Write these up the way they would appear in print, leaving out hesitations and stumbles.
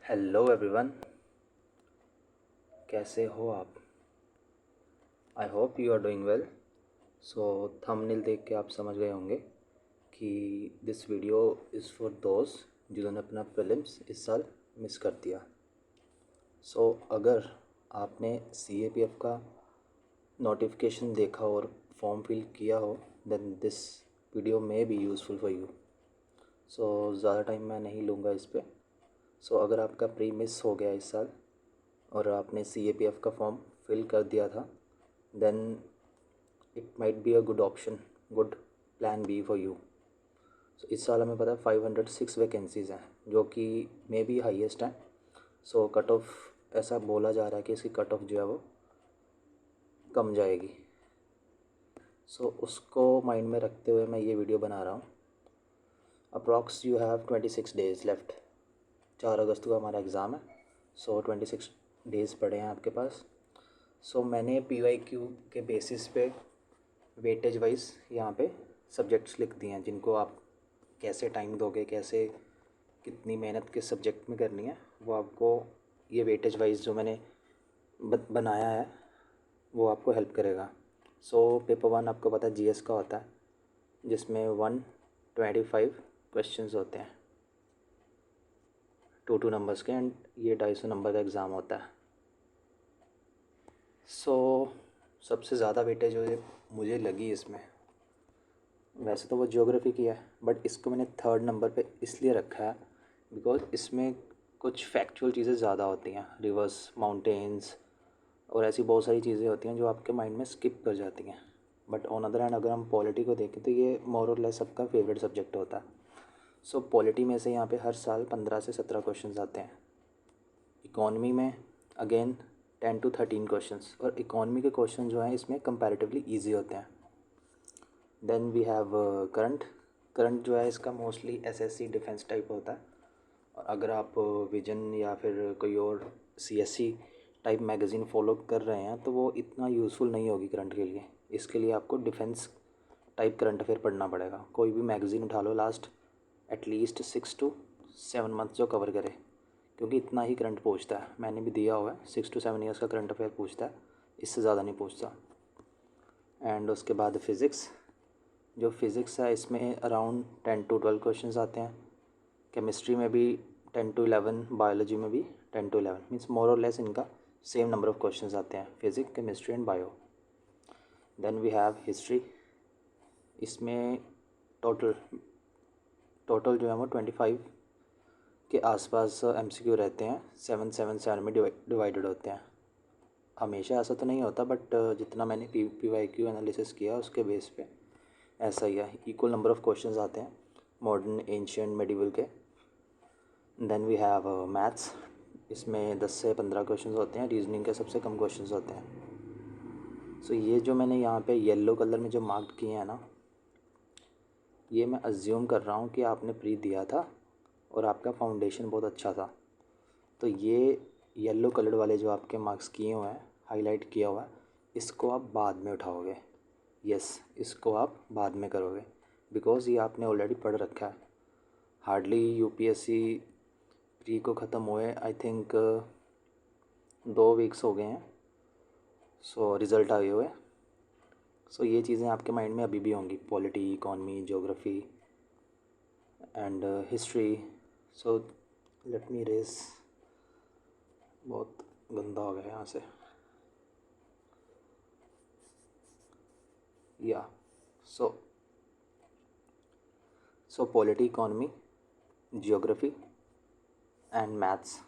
Hello everyone, कैसे हो आप? I hope you are doing well. So thumbnail देख के आप समझ गए होंगे कि दिस वीडियो इज़ फॉर दोस्त जिन्होंने अपना प्रीलिम्स इस साल मिस कर दिया। सो अगर आपने CAPF का नोटिफिकेशन देखा और फॉर्म फिल किया हो then this video may be useful for you. So ज़्यादा टाइम मैं नहीं लूँगा इस पर। सो अगर आपका प्री मिस हो गया इस साल और आपने CAPF का फॉर्म फिल कर दिया था then it might be a good option, good plan B for you. So इस साल हमें पता है 506 वैकेंसीज़ हैं जो कि मे बी हाईएस्ट हैं। सो कट ऑफ ऐसा बोला जा रहा है कि इसकी कट ऑफ जो है वो कम जाएगी। सो उसको माइंड में रखते हुए मैं ये वीडियो बना रहा हूँ। Approx you have 26 days left. 4 अगस्त को हमारा एग्ज़ाम है। सो 26 डेज़ पड़े हैं आपके पास। सो मैंने PYQ के बेसिस पे वेटेज वाइज यहाँ पे सब्जेक्ट्स लिख दिए हैं जिनको आप कैसे टाइम दोगे, कैसे कितनी मेहनत किस सब्जेक्ट में करनी है, वो आपको ये वेटेज वाइज जो मैंने बनाया है वो आपको हेल्प करेगा। सो पेपर 1 आपको पता है GS का होता है जिसमें 125 क्वेश्चंस होते हैं 2 नंबर्स के, एंड ये 250 नंबर का एग्ज़ाम होता है। सो सबसे ज़्यादा वेटेज जो मुझे लगी इसमें, वैसे तो वो ज्योग्राफी की है बट इसको मैंने 3rd नंबर पे इसलिए रखा है बिकॉज इसमें कुछ फैक्चुअल चीज़ें ज़्यादा होती हैं, रिवर्स, माउंटेन्स और ऐसी बहुत सारी चीज़ें होती हैं जो आपके माइंड में स्किप कर जाती हैं। बट ऑन अदर हैंड अगर हम पॉलिटी को देखें तो ये मोर और लेस सबका फेवरेट सब्जेक्ट होता है। सो पॉलिटी में से यहाँ पे हर साल 15 से 17 क्वेश्चन आते हैं। इकॉनमी में अगेन 10 to 13 क्वेश्चंस, और इकॉनमी के क्वेश्चन जो हैं इसमें कंपैरेटिवली ईजी होते हैं। देन वी हैव करंट जो है इसका मोस्टली SSC डिफेंस टाइप होता है, और अगर आप विजन या फिर कोई और CSC टाइप मैगज़ीन फॉलो कर रहे हैं तो वो इतना यूज़फुल नहीं होगी करंट के लिए। इसके लिए आपको डिफेंस टाइप करंट अफेयर पढ़ना पड़ेगा। कोई भी मैगज़ीन उठा लो लास्ट एटलीस्ट 6 to 7 मंथ जो कवर करे, क्योंकि इतना ही करंट पूछता है। मैंने भी दिया हुआ है 6 to 7 ईयर्स का करंट अफेयर पूछता है, इससे ज़्यादा नहीं पूछता। एंड उसके बाद फ़िज़िक्स, जो फिज़िक्स है इसमें अराउंड 10 to 12 क्वेश्चंस आते हैं। केमिस्ट्री में भी 10 to 11, बायोलॉजी में भी 10 to 11, मीन्स मोर और लेस इनका सेम नंबर ऑफ़ क्वेश्चंस आते हैं, physics, chemistry and bio. Then we have history, इसमें टोटल जो है वो 25 के आसपास MCQ रहते हैं, 7 में डिवाइडेड होते हैं। हमेशा ऐसा तो नहीं होता बट जितना मैंने PYQ एनालिसिस किया उसके बेस पे ऐसा ही है। इक्वल नंबर ऑफ़ क्वेश्चंस आते हैं मॉडर्न, एंशिएंट, मेडिवल के। देन वी हैव मैथ्स, इसमें 10 से 15 क्वेश्चंस होते हैं। रीजनिंग के सबसे कम क्वेश्चंस होते हैं। सो ये जो मैंने यहाँ पे येलो कलर में जो मार्क किए हैं ना, ये मैं अज्यूम कर रहा हूँ कि आपने प्री दिया था और आपका फाउंडेशन बहुत अच्छा था, तो ये येलो कलर वाले जो आपके मार्क्स किए हुए हैं, हाईलाइट किया हुआ है, इसको आप बाद में उठाओगे। यस, इसको आप बाद में करोगे बिकॉज़ ये आपने ऑलरेडी पढ़ रखा है। हार्डली UPSC प्री को ख़त्म हुए आई थिंक 2 वीक्स हो गए हैं। सो रिज़ल्ट आए हुए। सो ये चीज़ें आपके माइंड में अभी भी होंगी, polity, economy, geography and history. So let me erase, बहुत गंदा हो गया यहाँ से। या so polity, economy, geography and maths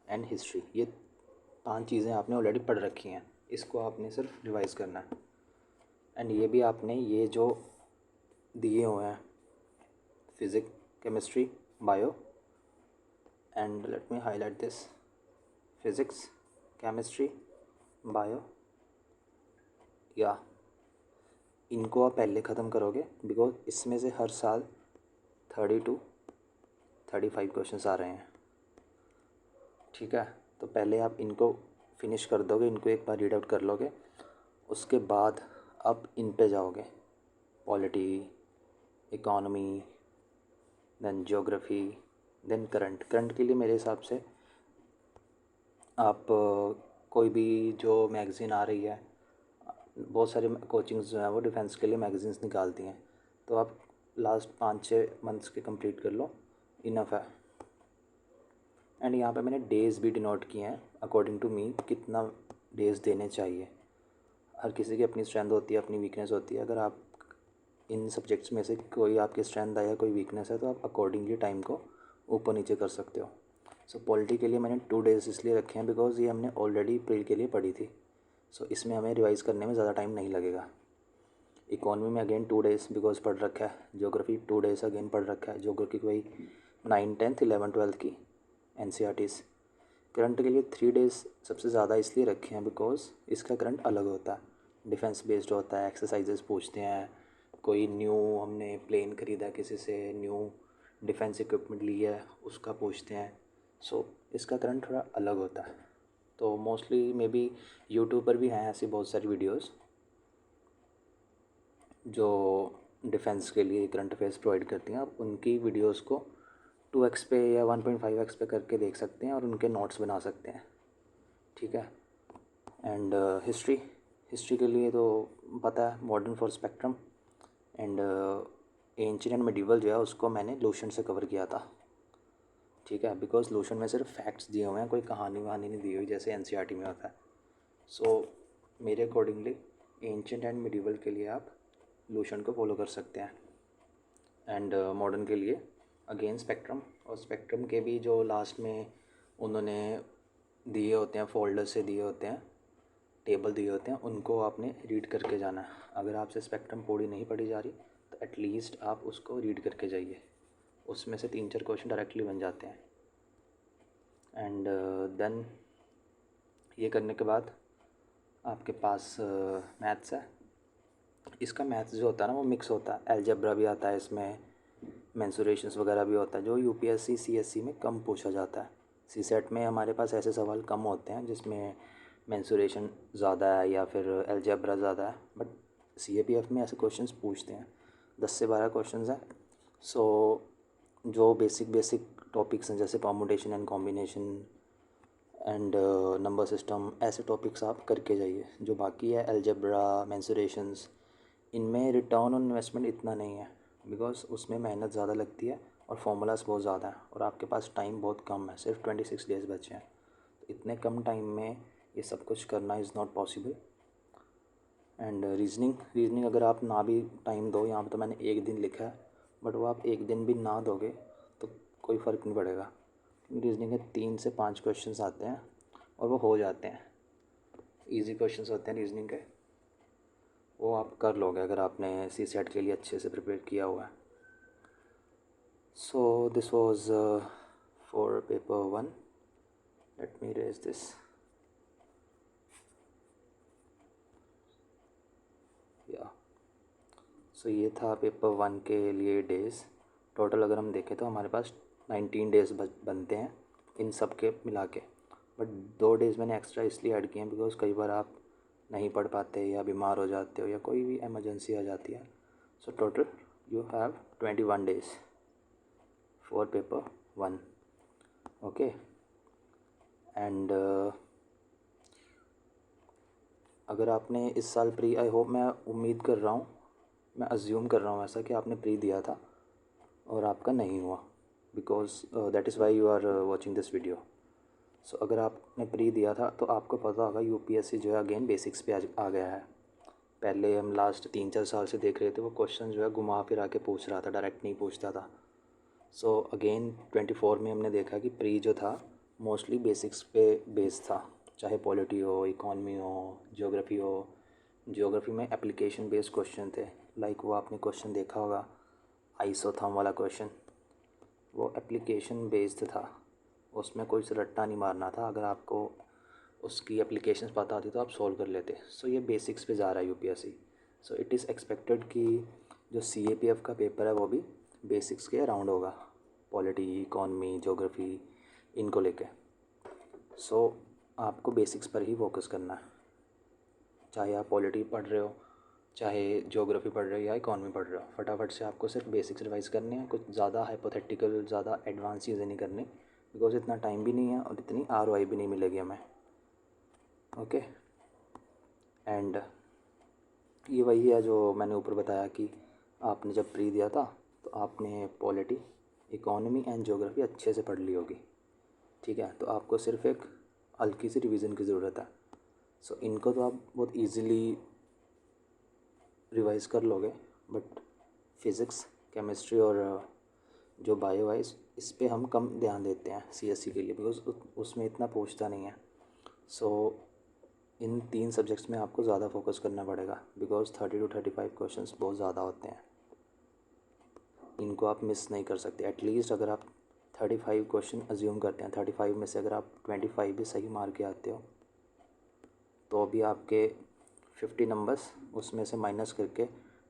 and history, ये 5 चीज़ें आपने ऑलरेडी पढ़ रखी हैं, इसको आपने सिर्फ रिवाइज़ करना है। एंड ये भी आपने ये जो दिए हुए हैं physics, chemistry, bio, and let me highlight this, physics, chemistry, bio, या इनको आप पहले ख़त्म करोगे बिकॉज इसमें से हर साल 30 to 35 क्वेश्चंस आ रहे हैं। ठीक है, तो पहले आप इनको फिनिश कर दोगे, इनको एक बार रीड आउट कर लोगे, उसके बाद आप इन पे जाओगे, polity, economy, then geography, then current के लिए मेरे हिसाब से आप कोई भी जो मैगज़ीन आ रही है, बहुत सारे कोचिंग्स जो हैं वो डिफेंस के लिए मैगज़ीन्स निकालती हैं, तो आप लास्ट 5-6 मंथ्स के कंप्लीट कर लो, इनफ है। एंड यहाँ पे मैंने डेज़ भी डिनोट किए हैं अकॉर्डिंग टू मी, कितना डेज़ देने चाहिए। हर किसी की अपनी स्ट्रेंथ होती है, अपनी वीकनेस होती है। अगर आप इन सब्जेक्ट्स में से कोई आपकी स्ट्रेंथ है या कोई वीकनेस है तो आप अकॉर्डिंगली टाइम को ऊपर नीचे कर सकते हो। सो पॉलिटी के लिए मैंने 2 डेज़ इसलिए रखे हैं बिकॉज़ ये हमने ऑलरेडी प्री के लिए पढ़ी थी, सो इसमें हमें रिवाइज़ करने में ज़्यादा टाइम नहीं लगेगा। इकॉनमी में अगेन 2 डेज़ बिकॉज पढ़ रखा है। ज्योग्राफी 2 डेज़ अगेन पढ़ रखा है। ज्योग्राफी की वही 9, 10th, 11, 12th की NCERTs। करंट के लिए 3 डेज़ सबसे ज़्यादा इसलिए रखे हैं बिकॉज इसका करंट अलग होता है, डिफेंस बेस्ड होता है, एक्सरसाइजेस पूछते हैं, कोई न्यू हमने प्लेन ख़रीदा, किसी से न्यू डिफेंस इक्विपमेंट लिया है उसका पूछते हैं। सो इसका करंट थोड़ा अलग होता है। तो मोस्टली मे बी यूट्यूब पर भी हैं ऐसी बहुत सारी वीडियोस जो डिफेंस के लिए करंट अफेयर्स प्रोवाइड करती हैं। आप उनकी वीडियोस को 2x पे या 1.5x पे करके देख सकते हैं और उनके नोट्स बना सकते हैं, ठीक है। एंड हिस्ट्री के लिए तो पता है, modern for spectrum and ancient and medieval जो है उसको मैंने लूशन से कवर किया था, ठीक है। बिकॉज लूशन में सिर्फ फैक्ट्स दिए हुए हैं, कोई कहानी वहानी नहीं दी हुई जैसे NCERT में होता है। सो मेरे अकॉर्डिंगली एंशिएंट एंड मिडिवल के लिए आप लूशन को फॉलो कर सकते हैं। एंड मॉडर्न के लिए अगेन स्पेक्ट्रम, और स्पेक्ट्रम के भी जो लास्ट में उन्होंने दिए होते हैं, फोल्डर से दिए होते हैं, टेबल दिए होते हैं, उनको आपने रीड करके जाना है। अगर आपसे स्पेक्ट्रम पूरी नहीं पढ़ी जा रही तो एटलीस्ट आप उसको रीड करके जाइए, उसमें से 3-4 क्वेश्चन डायरेक्टली बन जाते हैं। एंड देन ये करने के बाद आपके पास मैथ्स है। इसका मैथ्स जो होता है ना वो मिक्स होता है, अलजेब्रा भी आता है इसमें, मेंसुरेशंस वगैरह भी होता है जो UPSC CSC में कम पूछा जाता है। CSET में हमारे पास ऐसे सवाल कम होते हैं जिसमें मेंसुरेशन ज़्यादा है या फिर अलजेब्रा ज़्यादा है, बट CAPF में ऐसे क्वेश्चंस पूछते हैं, 10 से 12 क्वेश्चंस हैं। सो जो बेसिक टॉपिक्स हैं जैसे permutation and combination and number system, ऐसे टॉपिक्स आप करके जाइए। जो बाकी है अलजेब्रा, मेंसुरेशंस, इनमें रिटर्न ऑन इन्वेस्टमेंट इतना नहीं है बिकॉज उसमें मेहनत ज़्यादा लगती है और फार्मूलाज बहुत ज़्यादा है और आपके पास टाइम बहुत कम है, सिर्फ 26 डेज़ बचे हैं। तो इतने कम टाइम में ये सब कुछ करना is not possible. And reasoning अगर आप ना भी टाइम दो, यहाँ पर तो मैंने 1 दिन लिखा है, बट वो आप 1 दिन भी ना दोगे तो कोई फ़र्क नहीं पड़ेगा। रीजनिंग के 3 से 5 क्वेश्चंस आते हैं और वो हो जाते हैं, इजी क्वेश्चंस होते हैं रीजनिंग के, वो आप कर लोगे अगर आपने CSET के लिए अच्छे से प्रिपेयर किया हुआ है। So this was for paper 1। Let me raise this. या सो ये था पेपर 1 के लिए डेज़। टोटल अगर हम देखें तो हमारे पास 19 डेज़ बनते हैं इन सब के मिला के, बट 2 डेज़ मैंने एक्स्ट्रा इसलिए ऐड किए हैं बिकॉज कई बार आप नहीं पढ़ पाते या बीमार हो जाते हो या कोई भी एमरजेंसी आ जाती है। So total you have 21 days for paper 1, okay. And अगर आपने इस साल प्री, आई होप, मैं उम्मीद कर रहा हूँ, मैं अज्यूम कर रहा हूँ ऐसा कि आपने प्री दिया था और आपका नहीं हुआ, because that is why you are watching this video. So अगर आपने प्री दिया था तो आपको पता होगा UPSC जो है अगेन बेसिक्स पे आ गया है। पहले हम लास्ट 3-4 साल से देख रहे थे वो क्वेश्चन जो है घुमा फिरा के पूछ रहा था, डायरेक्ट नहीं पूछता था। सो अगेन 24 में हमने देखा कि प्री जो था मोस्टली बेसिक्स पे बेस्ड था, चाहे पॉलिटी हो, इकॉनमी हो, ज्योग्राफी हो। ज्योग्राफी में एप्लीकेशन बेस्ड क्वेश्चन थे, लाइक वो आपने क्वेश्चन देखा होगा आइसोथर्म वाला क्वेश्चन, वो एप्लीकेशन बेस्ड था, उसमें कोई रट्टा नहीं मारना था। अगर आपको उसकी एप्लीकेशंस पता होती तो आप सॉल्व कर लेते। सो ये बेसिक्स पे जा रहा है UPSC। So it is expected कि जो CAPF का पेपर है वो भी बेसिक्स के अराउंड होगा, पॉलिटी, इकॉनमी, ज्योग्राफी, इनको लेके। सो आपको बेसिक्स पर ही फोकस करना है, चाहे आप पॉलिटी पढ़ रहे हो, चाहे ज्योग्राफी पढ़ रहे हो या इकॉनमी पढ़ रहे हो। फटाफट से आपको सिर्फ बेसिक्स रिवाइज करने हैं, कुछ ज़्यादा हाइपोथेटिकल, ज़्यादा एडवांस चीज़ें नहीं करनी, बिकॉज इतना टाइम भी नहीं है और इतनी ROI भी नहीं मिलेगी हमें। ओके, एंड ये वही है जो मैंने ऊपर बताया कि आपने जब प्री दिया था तो आपने पॉलिटी, इकोनॉमी एंड ज्योग्राफी अच्छे से पढ़ ली होगी। ठीक है, तो आपको सिर्फ एक हल्की सी रिवीजन की ज़रूरत है। सो इनको तो आप बहुत इजीली रिवाइज कर लोगे, बट फिज़िक्स, केमिस्ट्री और जो बायो है इस पे हम कम ध्यान देते हैं CSE के लिए, बिकॉज उसमें इतना पूछता नहीं है। सो इन 3 सब्जेक्ट्स में आपको ज़्यादा फोकस करना पड़ेगा, बिकॉज 30 to 35 क्वेश्चंस बहुत ज़्यादा होते हैं, इनको आप मिस नहीं कर सकते। एटलीस्ट अगर आप 35 क्वेश्चन अज्यूम करते हैं, 35 में से अगर आप 25 भी सही मार के आते हो तो अभी आपके 50 नंबर्स उसमें से माइनस करके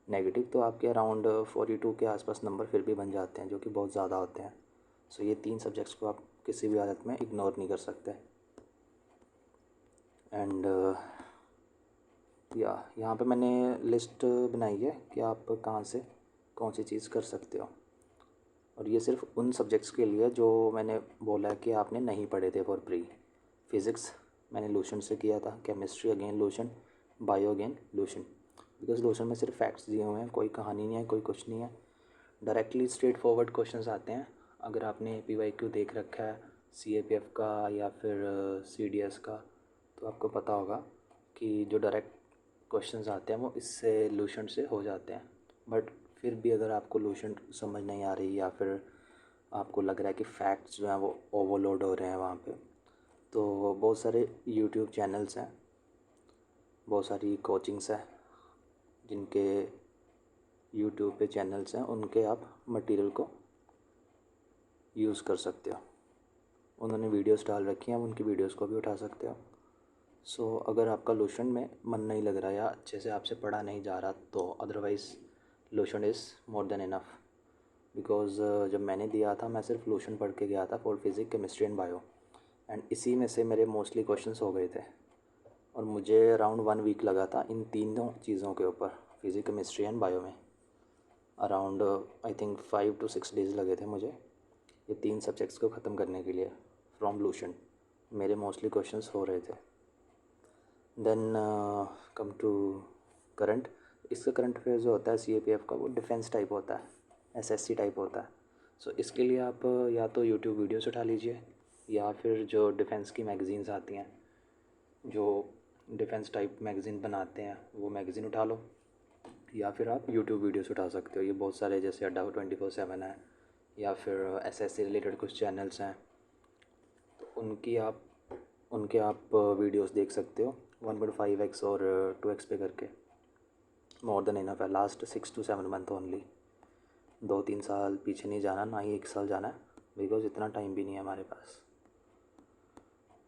नेगेटिव, तो आपके अराउंड 42 के आसपास नंबर फिर भी बन जाते हैं, जो कि बहुत ज़्यादा होते हैं। सो ये 3 सब्जेक्ट्स को आप किसी भी हालत में इग्नोर नहीं कर सकते। एंड यहाँ पे मैंने लिस्ट बनाई है कि आप कहाँ से कौन सी चीज़ कर सकते हो, और ये सिर्फ उन सब्जेक्ट्स के लिए जो मैंने बोला है कि आपने नहीं पढ़े थे फॉर प्री। फिज़िक्स मैंने लूशन से किया था, केमिस्ट्री अगेन लूशन, बायो अगेन लूशन, बिकॉज लूशन में सिर्फ फैक्ट्स दिए हुए हैं, कोई कहानी नहीं है, कोई कुछ नहीं है, डायरेक्टली स्ट्रेट फॉरवर्ड क्वेश्चंस आते हैं। अगर आपने PYQ देख रखा है CAPF का या फिर CDS का, तो आपको पता होगा कि जो डायरेक्ट क्वेश्चंस आते हैं वो इससे लूशन से हो जाते हैं। बट फिर भी अगर आपको लूशन समझ नहीं आ रही या फिर आपको लग रहा है कि फैक्ट्स जो हैं वो ओवरलोड हो रहे हैं वहाँ पे, तो बहुत सारे यूट्यूब चैनल्स हैं, बहुत सारी कोचिंग्स हैं जिनके यूट्यूब पे चैनल्स हैं, उनके आप मटेरियल को यूज़ कर सकते हो। उन्होंने वीडियोस डाल रखी हैं, उनकी वीडियोस को भी उठा सकते हो। सो अगर आपका लोशन में मन नहीं लग रहा या अच्छे से आपसे पढ़ा नहीं जा रहा, तो otherwise lotion is more than enough. Because जब मैंने दिया था मैं सिर्फ लोशन पढ़ के गया था for physics, chemistry and bio, and इसी में से मेरे मोस्टली क्वेश्चंस हो गए थे, और मुझे अराउंड 1 वीक लगा था इन तीनों चीज़ों के ऊपर, फिज़िक्स, केमिस्ट्री एंड बायो में। Around I think 5 to 6 days लगे थे मुझे ये 3 सब्जेक्ट्स को ख़त्म करने के लिए फ्रॉम लूशन। मेरे मोस्टली क्वेश्चंस हो रहे थे। Then come to current. इसका करंट अफेयर जो होता है CAPF का, वो डिफेंस टाइप होता है, SSC टाइप होता है। सो इसके लिए आप या तो यूट्यूब वीडियोस उठा लीजिए, या फिर जो डिफेंस की मैगज़ीन्स आती हैं, जो डिफेंस टाइप मैगज़ीन बनाते हैं, वो मैगज़ीन उठा लो, या फिर आप यूट्यूब वीडियोस उठा सकते हो। ये बहुत सारे जैसे अड्डा 24/7 है, या फिर SSC रिलेटेड कुछ चैनल्स हैं, तो उनके आप वीडियोस देख सकते हो 1.5x और 2x पे करके। मोर देन इनफ है। लास्ट 6 to 7 मंथ ओनली, 2-3 साल पीछे नहीं जाना, ना ही 1 साल जाना है, बिकॉज इतना टाइम भी नहीं है हमारे पास।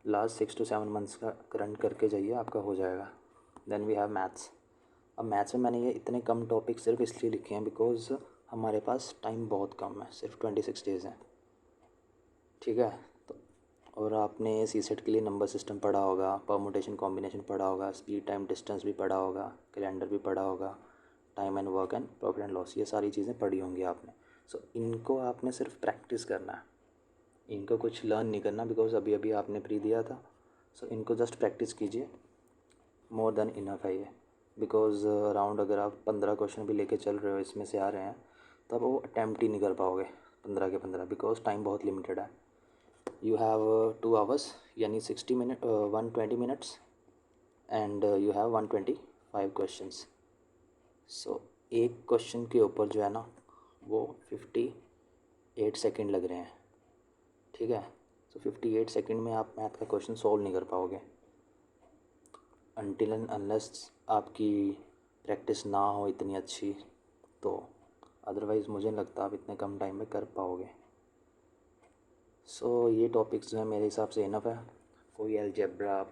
लास्ट 6 to 7 मंथ्स का करंट करके जाइए, आपका हो जाएगा। Then we have maths. अब मैथ्स में मैंने ये इतने कम टॉपिक सिर्फ इसलिए लिखे हैं बिकॉज हमारे पास टाइम बहुत कम है, सिर्फ 26 डेज़ हैं। ठीक है, तो और आपने CSET के लिए नंबर सिस्टम पढ़ा होगा, परमुटेशन कॉम्बिनेशन पढ़ा होगा, स्पीड टाइम डिस्टेंस भी पढ़ा होगा, कैलेंडर भी पढ़ा होगा, time and work and profit and loss, ये सारी चीज़ें पढ़ी होंगी आपने। सो इनको आपने सिर्फ प्रैक्टिस करना है, इनको कुछ लर्न नहीं करना, बिकॉज अभी अभी आपने प्री दिया था। सो इनको जस्ट प्रैक्टिस कीजिए, मोर देन इनफ है ये। बिकॉज अराउंड अगर आप 15 क्वेश्चन भी लेके चल रहे हो, इसमें से आ रहे हैं, तब वो अटैम्प्ट ही नहीं कर पाओगे 15 के 15, बिकॉज टाइम बहुत लिमिटेड है। यू हैव 2 आवर्स, यानी 120 minutes, and you have 125 questions. So एक क्वेश्चन के ऊपर जो है ना, वो 58 सेकेंड लग रहे हैं। ठीक है, सो 58 सेकेंड में आप मैथ का क्वेश्चन सॉल्व नहीं कर पाओगे, अनटिल एंड अनलेस आपकी प्रैक्टिस ना हो इतनी अच्छी, तो अदरवाइज़ मुझे नहीं लगता आप इतने कम टाइम में कर पाओगे। सो ये टॉपिक्स जो है मेरे हिसाब से इनफ है। कोई अलजेब्रा,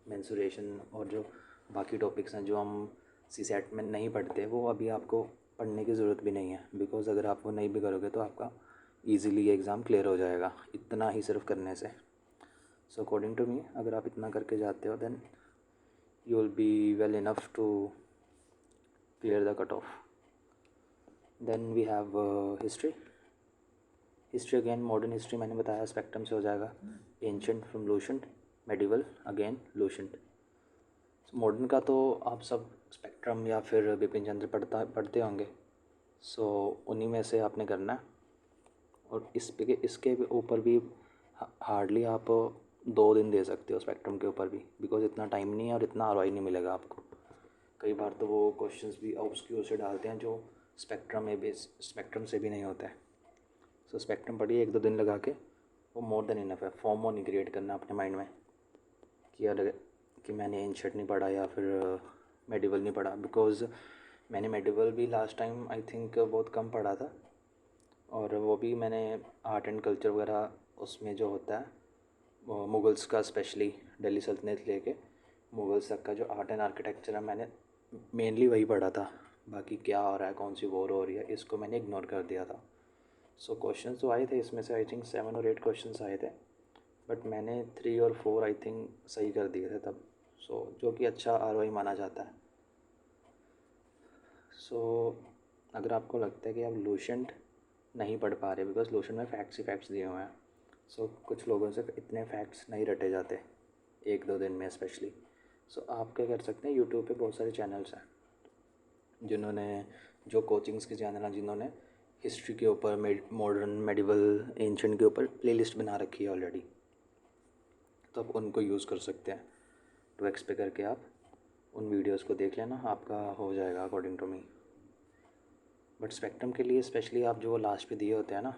मेंसुरेशन और जो बाकी टॉपिक्स हैं जो हम CSET में नहीं पढ़ते, वो अभी आपको पढ़ने की ज़रूरत भी नहीं है, बिकॉज़ अगर आप वो नहीं भी करोगे तो आपका ईज़िली एग्ज़ाम क्लियर हो जाएगा इतना ही सिर्फ करने से। सो अकॉर्डिंग टू मी, अगर आप इतना करके जाते हो, then you will be well enough to clear the cutoff. Then we have history. History again modern history मैंने बताया स्पेक्ट्रम से हो जाएगा, ancient from Lucent, medieval again Lucent. Modern का तो आप सब स्पेक्ट्रम या फिर बिपिन चंद्र पढ़ते होंगे, सो उन्हीं में से आपने करना है। और इसके भी ऊपर भी हार्डली आप 2 दिन दे सकते हो स्पेक्ट्रम के ऊपर भी, बिकॉज इतना टाइम नहीं है और इतना आरवाई नहीं मिलेगा आपको। कई बार तो वो क्वेश्चंस भी ऑब्सक्यूर से डालते हैं जो स्पेक्ट्रम से भी नहीं होता है। सो स्पेक्ट्रम पढ़िए 1-2 दिन लगा के, वो मोर देन इनफ है। फॉर्मो नहीं क्रिएट करना अपने माइंड में कि यार कि मैंने एंशंट नहीं पढ़ा या फिर मेडिवल नहीं पढ़ा, बिकॉज मैंने मेडिवल भी लास्ट टाइम आई थिंक बहुत कम पढ़ा था, और वो भी मैंने आर्ट एंड कल्चर वगैरह उसमें जो होता है मुगल्स का, स्पेशली दिल्ली सल्तनत लेके मुगल्स तक का जो आर्ट एंड आर्किटेक्चर है मैंने मेनली वही पढ़ा था। बाकी क्या हो रहा है, कौन सी वॉर हो रही है, इसको मैंने इग्नोर कर दिया था। सो क्वेश्चंस तो आए थे इसमें से आई थिंक 7 और 8 क्वेश्चंस आए थे, बट मैंने 3 और 4 आई थिंक सही कर दिए थे तब। सो जो कि अच्छा आरओआई माना जाता है। सो अगर आपको लगता है कि आप लूसेंट नहीं पढ़ पा रहे, बिकॉज लूसेंट में फैक्ट्स ही फैक्ट्स दिए हुए हैं, सो कुछ लोगों से इतने फैक्ट्स नहीं रटे जाते 1-2 दिन में स्पेशली। सो आप क्या कर सकते हैं, यूट्यूब पे बहुत सारे चैनल्स हैं जिन्होंने, जो कोचिंग्स के चैनल हैं जिन्होंने हिस्ट्री के ऊपर, मॉडर्न, मेडिवल, एंशंट के ऊपर प्लेलिस्ट बना रखी है ऑलरेडी, तो आप उनको यूज़ कर सकते हैं। 2x पे करके आप उन वीडियोस को देख लेना, आपका हो जाएगा according to me. But spectrum के लिए स्पेशली आप जो लास्ट पे दिए होते हैं ना,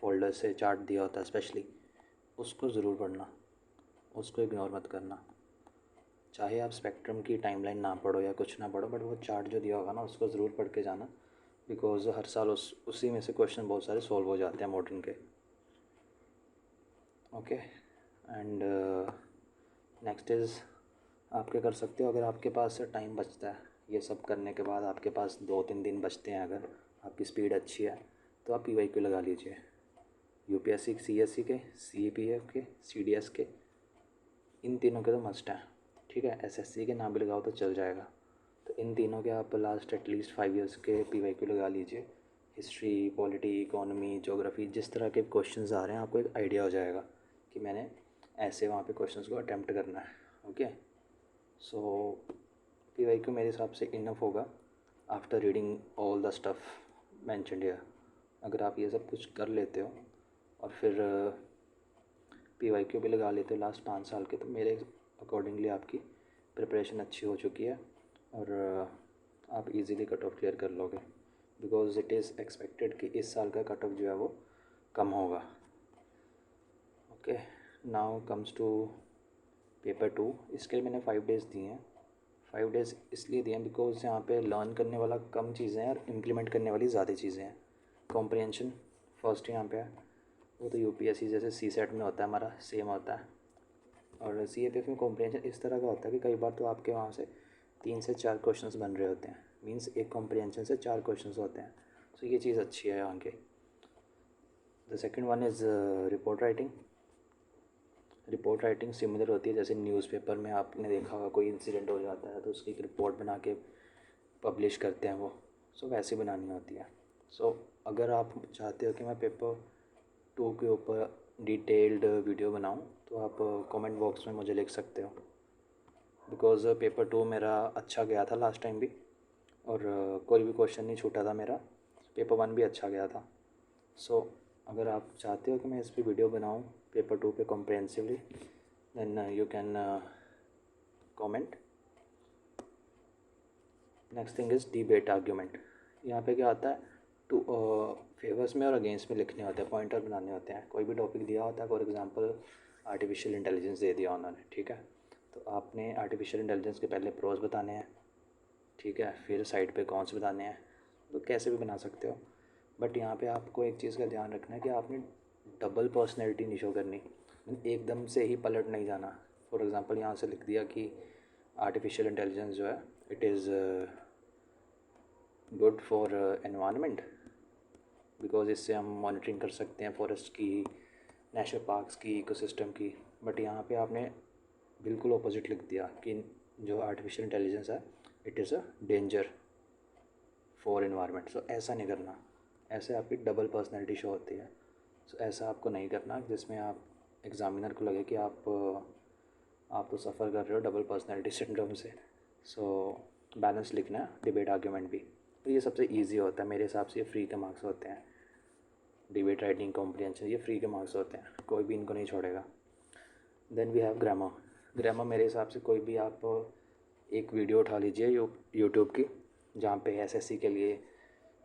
फोल्डर से चार्ट दिया होता है स्पेशली, उसको ज़रूर पढ़ना, उसको इग्नोर मत करना। चाहे आप स्पेक्ट्रम की टाइमलाइन ना पढ़ो या कुछ ना पढ़ो, बट वो चार्ट जो दिया होगा ना उसको ज़रूर पढ़ के जाना, बिकॉज हर साल उसी में से क्वेश्चन बहुत सारे सॉल्व हो जाते हैं मॉडर्न के। ओके, एंड नेक्स्ट इज़ आप क्या कर सकते हो, अगर आपके पास टाइम बचता है ये सब करने के बाद, आपके पास 2-3 दिन बचते हैं, अगर आपकी स्पीड अच्छी है तो आप PYQ लगा लीजिए। UPSC, CSC के, CPF के, CDS के, इन तीनों के तो मस्ट हैं। ठीक है, SSC के नाम भी लगाओ तो चल जाएगा। तो इन तीनों के आप लास्ट एटलीस्ट 5 ईयर्स के PYQ लगा लीजिए। हिस्ट्री, पॉलिटी, इकोनॉमी, ज्योग्राफी, जिस तरह के क्वेश्चंस आ रहे हैं आपको एक आइडिया हो जाएगा कि मैंने ऐसे वहाँ पे क्वेश्चंस को अटैम्प्ट करना है। ओके, सो PYQ मेरे हिसाब से इनफ होगा after reading all the stuff mentioned here. अगर आप ये सब कुछ कर लेते हो और फिर PYQ भी लगा लेते हो लास्ट 5 साल के, तो मेरे अकॉर्डिंगली आपकी प्रिपरेशन अच्छी हो चुकी है और आप इजीली कट ऑफ क्लियर कर लोगे, बिकॉज इट इज़ एक्सपेक्टेड कि इस साल का कट ऑफ जो है वो कम होगा। Okay, now comes to paper 2। इसके लिए मैंने 5 डेज़ दिए हैं। 5 डेज़ इसलिए दिए हैं बिकॉज यहाँ पे लर्न करने वाला कम चीज़ें हैं और इम्प्लीमेंट करने वाली ज़्यादा चीज़ें हैं। कॉम्प्रिहेंशन फर्स्ट यहाँ पे है, वो तो UPSC जैसे CSET में होता है हमारा, सेम होता है। और CAPF में कॉम्प्रिहेंशन इस तरह का होता है कि कई बार तो आपके वहाँ से 3 से 4 क्वेश्चंस बन रहे होते हैं, मींस एक कॉम्प्रिहेंशन से 4 क्वेश्चंस होते हैं। सो ये चीज़ अच्छी है यहाँ के। The second one is report writing. Report writing similar होती है जैसे न्यूज़पेपर में आपने देखा होगा कोई इंसिडेंट हो जाता है तो उसकी एक रिपोर्ट बना के पब्लिश करते हैं वो, सो वैसे बनानी होती है। सो अगर आप चाहते हो कि मैं पेपर 2 के ऊपर डिटेल्ड वीडियो बनाऊं तो आप कमेंट बॉक्स में मुझे लिख सकते हो, बिकॉज़ पेपर 2 मेरा अच्छा गया था लास्ट टाइम भी, और कोई भी क्वेश्चन नहीं छूटा था मेरा। पेपर 1 भी अच्छा गया था। सो अगर आप चाहते हो कि मैं इस पर वीडियो बनाऊं पेपर 2 पे comprehensively, then you can comment. Next thing is debate argument. यहाँ पे क्या आता है, टू फेवर्स में और अगेंस्ट में लिखने होते हैं, पॉइंटर बनाने होते हैं। कोई भी टॉपिक दिया होता है, फॉर एग्जांपल आर्टिफिशियल इंटेलिजेंस दे दिया उन्होंने, ठीक है, तो आपने आर्टिफिशियल इंटेलिजेंस के पहले प्रोज बताने हैं, ठीक है, फिर साइड पे कॉन्स बताने हैं। तो कैसे भी बना सकते हो, बट यहाँ पे आपको एक चीज़ का ध्यान रखना है कि आपने डबल पर्सनैलिटी नहीं शो करनी, एकदम से ही पलट नहीं जाना। फॉर एग्ज़ाम्पल यहाँ से लिख दिया कि आर्टिफिशियल इंटेलिजेंस जो है it is good for environment, because इससे हम मॉनिटरिंग कर सकते हैं फॉरेस्ट की, नेशनल पार्क्स की, इकोसिस्टम की। बट यहाँ पे आपने बिल्कुल ऑपोजिट लिख दिया कि जो आर्टिफिशियल इंटेलिजेंस है it is a danger for environment. So ऐसा नहीं करना, ऐसे आपकी डबल पर्सनैलिटी शो होती है। सो ऐसा आपको नहीं करना जिसमें आप एग्ज़ामिनर को लगे कि आप तो सफ़र कर रहे हो डबल पर्सनैलिटी सिंड्रोम से। सो बैलेंस लिखना है, डिबेट आर्ग्यूमेंट भी। तो ये सबसे ईजी होता है मेरे हिसाब से, ये फ्री के मार्क्स होते हैं। डिबेट, राइटिंग, कॉम्प्रिहेंशन, ये फ्री के मार्क्स होते हैं, कोई भी इनको नहीं छोड़ेगा। Then we have grammar. Grammar मेरे हिसाब से कोई भी आप एक वीडियो उठा लीजिए यूट्यूब की, जहाँ पे एसएससी के लिए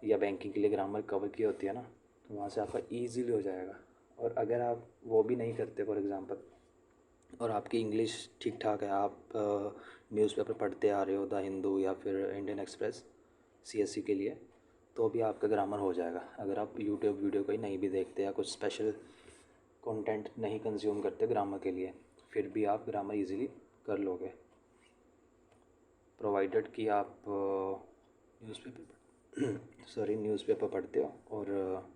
या बैंकिंग के लिए ग्रामर कवर की होती है ना, तो वहाँ से आपका ईजीली हो जाएगा। और अगर आप वो भी नहीं करते फॉर एग्ज़ाम्पल, और आपकी इंग्लिश ठीक ठाक है, आप न्यूज़पेपर पढ़ते आ रहे हो, द हिंदू या फिर इंडियन एक्सप्रेस सीएससी के लिए, तो भी आपका ग्रामर हो जाएगा। अगर आप यूट्यूब वीडियो कोई नहीं भी देखते या कुछ स्पेशल कंटेंट नहीं कंज्यूम करते ग्रामर के लिए, फिर भी आप ग्रामर इजीली कर लोगे, प्रोवाइडेड कि आप न्यूज़पेपर पढ़ते हो और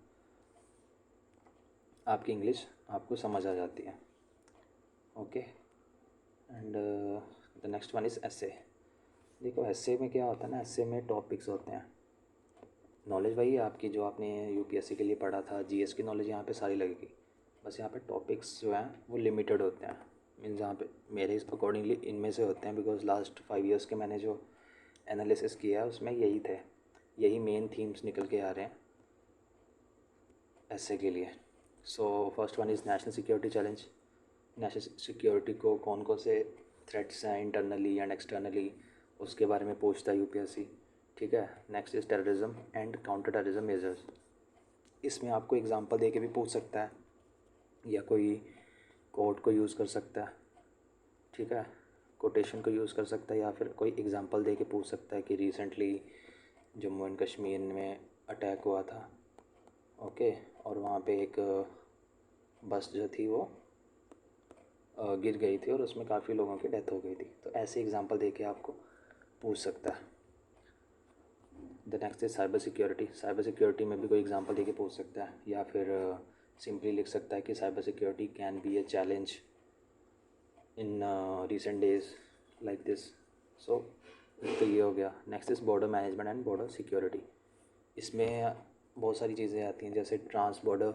आपकी इंग्लिश आपको समझ आ जाती है। Okay, and the next one is essay. देखो एसे में क्या होता है ना, एसे में टॉपिक्स होते हैं। नॉलेज वही है आपकी जो आपने यूपीएससी के लिए पढ़ा था, जीएस की नॉलेज यहाँ पे सारी लगेगी। बस यहाँ पे टॉपिक्स जो हैं वो लिमिटेड होते हैं, मीन्स यहाँ पे मेरे अकॉर्डिंगली इनमें से होते हैं, बिकॉज लास्ट 5 ईयर्स के मैंने जो एनालिसिस किया है उसमें यही मेन थीम्स निकल के आ रहे हैं ऐसे के लिए। So first one is national security challenge. National security को कौन कौन से थ्रेट्स हैं इंटरनली एंड एक्सटर्नली, उसके बारे में पूछता है यूपीएससी। ठीक है। Next is terrorism and counter terrorism measures. इसमें आपको एग्जांपल दे के भी पूछ सकता है या कोई कोड को यूज़ कर सकता है। ठीक है, कोटेशन को यूज़ कर सकता है या फिर कोई एग्जांपल दे के पूछ सकता है कि रिसेंटली जम्मू एंड कश्मीर में अटैक हुआ था। ओके, और वहाँ पे एक बस जो थी वो गिर गई थी और उसमें काफ़ी लोगों की डेथ हो गई थी। तो ऐसे एग्जांपल दे के आपको पूछ सकता है। The next is cyber security. Cyber security में भी कोई एग्जांपल दे के पूछ सकता है या फिर सिंपली लिख सकता है कि cyber security can be a challenge in recent days like this. So तो ये हो गया। Next is border management and border security. इसमें बहुत सारी चीज़ें आती हैं, जैसे ट्रांस बॉर्डर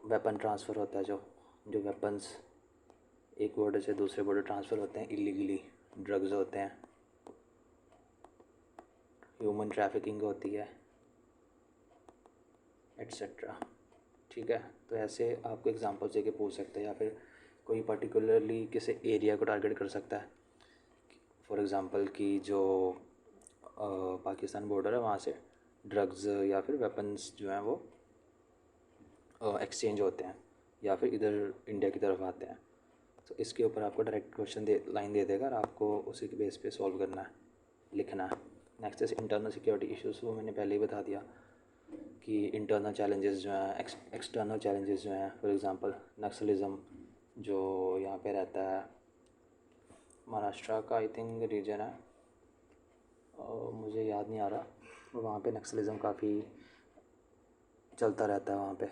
वेपन ट्रांसफ़र होता है, जो वेपन्स एक बॉर्डर से दूसरे बॉर्डर ट्रांसफ़र होते हैं इलीगली, ड्रग्स होते हैं, ह्यूमन ट्रैफिकिंग होती है, एट्सेट्रा। ठीक है, तो ऐसे आपको एग्जांपल दे के पूछ सकते हैं या फिर कोई पर्टिकुलरली किसी एरिया को टारगेट कर सकता है। फॉर एग्ज़ाम्पल कि जो पाकिस्तान बॉर्डर है वहाँ से ड्रग्स या फिर वेपन्स जो हैं वो एक्सचेंज होते हैं या फिर इधर इंडिया की तरफ आते हैं। तो इसके ऊपर आपको डायरेक्ट क्वेश्चन लाइन दे देगा और आपको उसी के बेस पे सॉल्व करना है, लिखना है। Next is internal security issues. वो मैंने पहले ही बता दिया कि इंटरनल चैलेंजेस जो हैं, एक्सटर्नल चैलेंजेस जो हैं, फॉर एग्ज़ाम्पल नक्सलिज़म जो यहाँ पे रहता है, महाराष्ट्र का आई थिंक रीजन है, मुझे याद नहीं आ रहा, वहाँ पे नक्सलिज़म काफ़ी चलता रहता है वहाँ पे।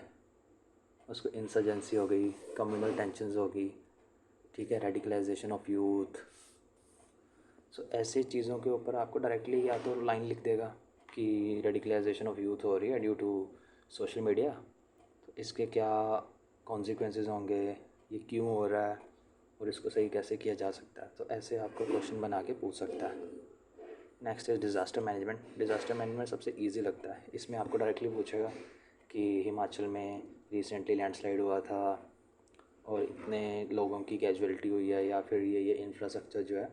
उसको इंसर्जेंसी हो गई, कम्युनल टेंशन्स हो गई, ठीक है, रेडिकलाइजेशन ऑफ यूथ। सो ऐसे चीज़ों के ऊपर आपको डायरेक्टली या तो लाइन लिख देगा कि रेडिकलाइजेशन ऑफ यूथ हो रही है ड्यू टू सोशल मीडिया, तो इसके क्या कॉन्सिक्वेंसेस होंगे, ये क्यों हो रहा है और इसको सही कैसे किया जा सकता है। तो ऐसे आपको क्वेश्चन बना के पूछ सकता है। Next is disaster management. Disaster management सबसे ईजी लगता है। इसमें आपको डायरेक्टली पूछेगा कि हिमाचल में रिसेंटली लैंडस्लाइड हुआ था और इतने लोगों की कैजुअलिटी हुई है या फिर ये इंफ्रास्ट्रक्चर जो है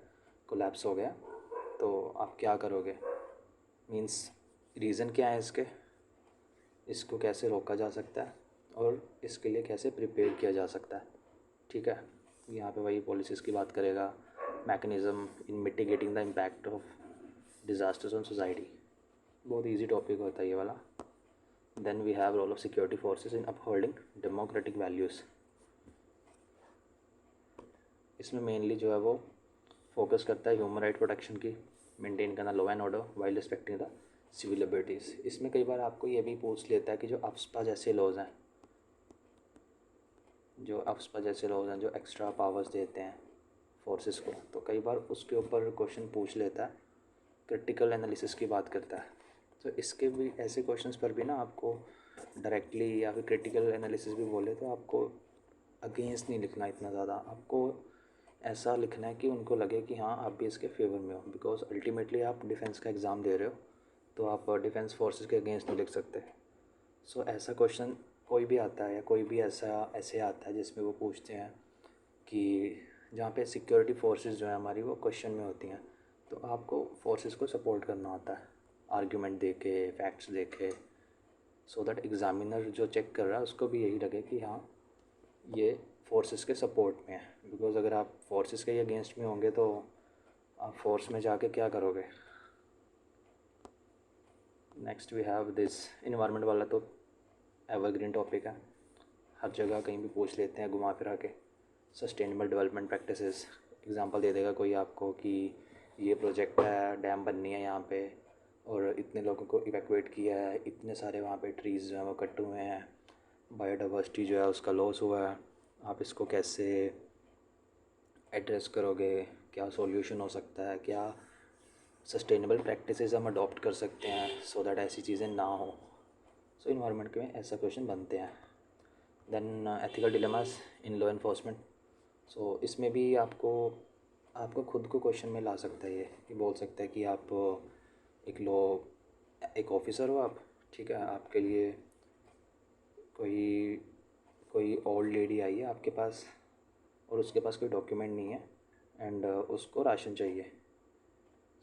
कोलैप्स हो गया, तो आप क्या करोगे, मींस रीज़न क्या है इसको कैसे रोका जा सकता है और इसके लिए कैसे प्रिपेयर किया जा सकता है। ठीक है, यहाँ पे वही पॉलिसीज़ की बात करेगा, mechanism in mitigating the impact of disasters on society. बहुत इजी टॉपिक होता है ये वाला। Then we have role of security forces in upholding democratic values. इसमें मेनली जो है वो फोकस करता है ह्यूमन राइट प्रोटेक्शन की, मेंटेन करना law and order while respecting the civil liberties. इसमें कई बार आपको ये भी पूछ लेता है कि जो अफ्स्पा जैसे लॉज हैं, जो एक्स्ट्रा पावर्स देते हैं फोर्सेस को, तो कई बार उसके ऊपर क्वेश्चन पूछ लेता है, क्रिटिकल एनालिसिस की बात करता है। तो इसके भी ऐसे क्वेश्चंस पर भी ना आपको डायरेक्टली या फिर क्रिटिकल एनालिसिस भी बोले तो आपको अगेंस्ट नहीं लिखना इतना ज़्यादा, आपको ऐसा लिखना है कि उनको लगे कि हाँ आप भी इसके फेवर में हो, बिकॉज अल्टीमेटली आप डिफेंस का एग्ज़ाम दे रहे हो तो आप डिफेंस फोर्सेस के अगेंस्ट नहीं लिख सकते। सो ऐसा क्वेश्चन कोई भी आता है या कोई भी ऐसे आता है जिसमें वो पूछते हैं कि जहाँ पे सिक्योरिटी फोर्सेस जो है हमारी वो क्वेश्चन में होती हैं, तो आपको फोर्सेस को सपोर्ट करना होता है आर्ग्यूमेंट दे के, फैक्ट्स दे के, सो दैट एग्ज़ामिनर जो चेक कर रहा है उसको भी यही लगे कि हाँ ये फोर्सेस के सपोर्ट में है। बिकॉज अगर आप फोर्सेस के ही अगेंस्ट में होंगे तो आप फोर्स में जाके क्या करोगे। Next we have this environment वाला, तो एवरग्रीन टॉपिक है, हर जगह कहीं भी पूछ लेते हैं घुमा फिरा के। सस्टेनेबल डेवलपमेंट प्रैक्टिसेस, एग्जांपल दे देगा कोई आपको कि ये प्रोजेक्ट है, डैम बननी है यहाँ पे और इतने लोगों को इवैक्यूएट किया है, इतने सारे वहाँ पे ट्रीज़ जो हैं वो कट हुए हैं, बायोडाइवर्सिटी जो है उसका लॉस हुआ है, आप इसको कैसे एड्रेस करोगे, क्या सॉल्यूशन हो सकता है, क्या सस्टेनेबल प्रैक्टिसेस हम अडॉप्ट कर सकते हैं सो दैट ऐसी चीज़ें ना हो। सो इन्वायरमेंट में ऐसा क्वेश्चन बनते हैं। Then ethical dilemmas in law enforcement, so इसमें भी आपको खुद को क्वेश्चन में ला सकता है, ये बोल सकता है कि आप एक ऑफिसर हो आप, ठीक है, आपके लिए कोई कोई ओल्ड लेडी आई है आपके पास और उसके पास कोई डॉक्यूमेंट नहीं है एंड उसको राशन चाहिए।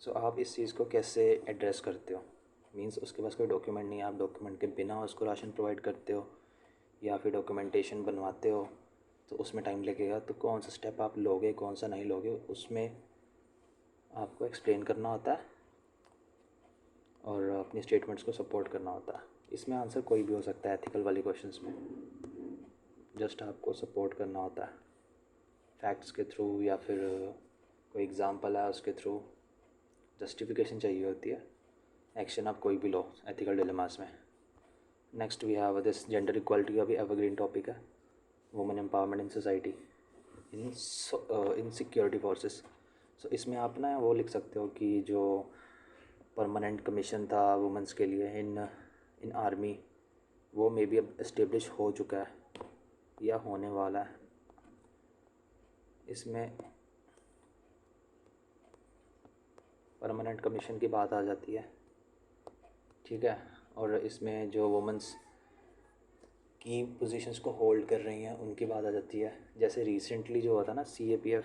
सो आप इस चीज़ को कैसे एड्रेस करते हो, मींस उसके पास कोई डॉक्यूमेंट नहीं है, आप डॉक्यूमेंट के बिना उसको राशन प्रोवाइड करते हो या फिर डॉक्यूमेंटेशन बनवाते हो तो उसमें टाइम लगेगा, तो कौन सा स्टेप आप लोगे कौन सा नहीं लोगे उसमें आपको एक्सप्लेन करना होता है और अपनी स्टेटमेंट्स को सपोर्ट करना होता है। इसमें आंसर कोई भी हो सकता है एथिकल वाली क्वेश्चंस में, जस्ट आपको सपोर्ट करना होता है फैक्ट्स के थ्रू या फिर कोई एग्ज़ाम्पल है उसके थ्रू, जस्टिफिकेशन चाहिए होती है। एक्शन आप कोई भी लो एथिकल डिलेमास में। Next we have this gender equality का भी एवरग्रीन टॉपिक है, women empowerment in society in security forces. So इसमें आप ना वो लिख सकते हो कि जो परमानेंट कमीशन था वुमेंस के लिए इन आर्मी, वो मे बी अब इस्टेब्लिश हो चुका है या होने वाला है। इसमें परमानेंट कमीशन की बात आ जाती है, ठीक है, और इसमें जो वुमेंस की पोजीशंस को होल्ड कर रही हैं उनकी बात आ जाती है। जैसे रिसेंटली जो हुआ था ना CAPF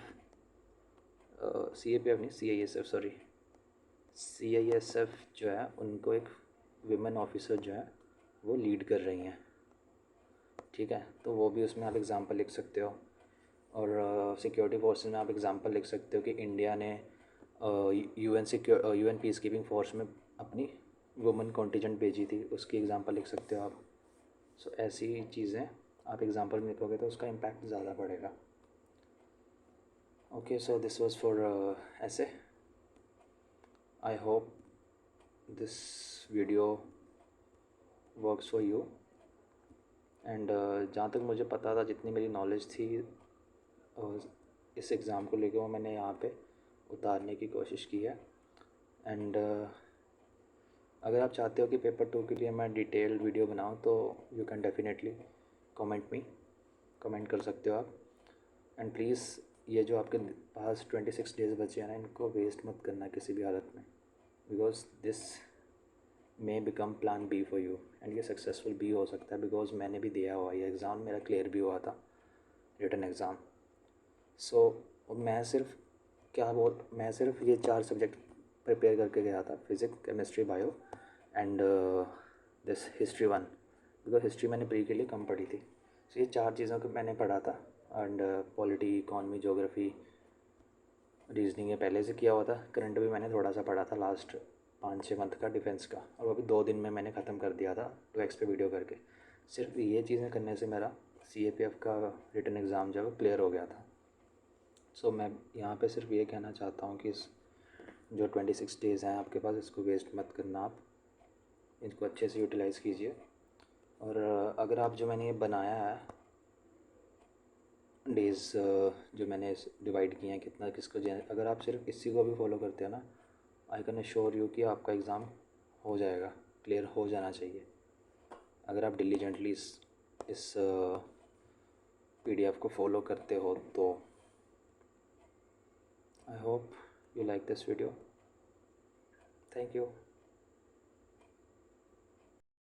नहीं CISF, सॉरी CISF जो है उनको एक विमेन ऑफिसर जो है वो लीड कर रही हैं, ठीक है, तो वो भी उसमें आप एग्ज़ाम्पल लिख सकते हो। और सिक्योरिटी फोर्सेस में आप एग्ज़ाम्पल लिख सकते हो कि इंडिया ने UN पीस कीपिंग फोर्स में अपनी वुमेन कॉन्टीजेंट भेजी थी, उसकी एग्ज़ाम्पल लिख सकते हो आप। सो ऐसी चीज़ें आप एग्ज़ाम्पल में लिखोगे तो उसका इम्पैक्ट ज़्यादा पड़ेगा। Okay, so this was for essay. I hope this video works for you and जहाँ तक मुझे पता था, जितनी मेरी नॉलेज थी इस एग्ज़ाम को लेकर वो मैंने यहाँ पे उतारने की कोशिश की है। एंड अगर आप चाहते हो कि पेपर 2 के लिए मैं डिटेल्ड वीडियो बनाऊँ तो यू कैन डेफिनेटली कमेंट कर सकते हो आप। एंड प्लीज़ ये जो आपके पास 26 डेज़ बचे हैं ना, इनको वेस्ट मत करना किसी भी हालत में, because this may become plan B for you and ये सक्सेसफुल भी हो सकता है, बिकॉज मैंने भी दिया हुआ ये एग्ज़ाम, मेरा क्लियर भी हुआ था रिटन एग्ज़ाम। सो मैं सिर्फ ये 4 सब्जेक्ट प्रिपेयर करके गया था, physics, chemistry, bio and this history 1, because history मैंने प्री के लिए कम पढ़ी थी। सो ये 4 चीज़ों को मैंने पढ़ा था and polity, economy, geography, reasoning ये पहले से किया हुआ था। करंट भी मैंने थोड़ा सा पढ़ा था लास्ट 5-6 मंथ का डिफेंस का, और वो भी 2 दिन में मैंने ख़त्म कर दिया था 2x पे वीडियो करके। सिर्फ ये चीज़ें करने से मेरा CAPF का रिटन एग्ज़ाम जो है वो क्लियर हो गया था। सो मैं यहाँ पे सिर्फ ये कहना चाहता हूँ कि इस जो 26 डेज़ हैं आपके पास, इसको वेस्ट मत करना, आप इसको अच्छे से यूटिलाइज़ कीजिए। और अगर आप जो मैंने ये बनाया है डेज़ जो मैंने डिवाइड किए हैं कितना किसको, अगर आप सिर्फ इसी को भी फॉलो करते हो ना, आई कैन अश्योर यू कि आपका एग्ज़ाम हो जाएगा, क्लियर हो जाना चाहिए। अगर आप डिलीजेंटली इस PDF को फॉलो करते हो तो आई hope you like this video. Thank you.